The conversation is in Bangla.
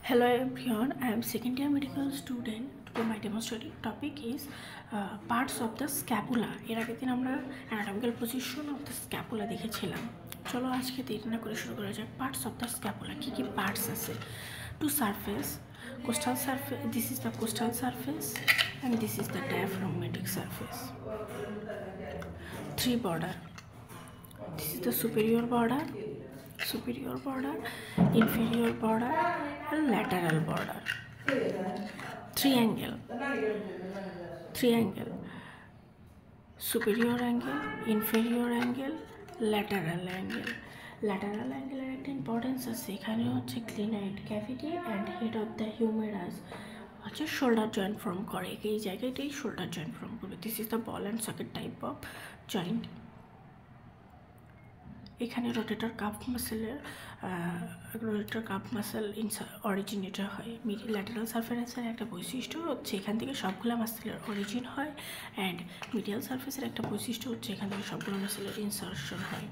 Hello everyone, I am second year medical student. Today my demonstrative topic is parts of the scapula. এর আগের দিন আমরা anatomical position of the scapula দেখেছিলাম। চলো আজকে দেরি না করে শুরু করা যাক। Parts of the scapula কি কি parts আছে? To surface, costal surface. This is the costal surface and this is the diaphragmatic surface. 3 border. This is the superior border, inferior border and lateral border. Triangle, superior angle, inferior angle, lateral angle. Lateral angle এর একটা ইম্পর্টেন্স আছে, এখানে হচ্ছে glenoid cavity and head of the humerus হচ্ছে শোল্ডার জয়েন্ট ফর্ম করে, এই জায়গাটাই শোল্ডার জয়েন্ট ফর্ম করবে। This is the ball and socket type of joint. এখানে রোটেটর কাপ মাসেল অরিজিনেটর হয়। ল্যাটেরাল সারফেসের একটা বৈশিষ্ট্য হচ্ছে এখান থেকে সবগুলো মাসেলের অরিজিন হয়, অ্যান্ড মিডিয়াল সারফেসের একটা বৈশিষ্ট্য হচ্ছে এখান থেকে সবগুলো মাসেলের ইনসার্শন হয়।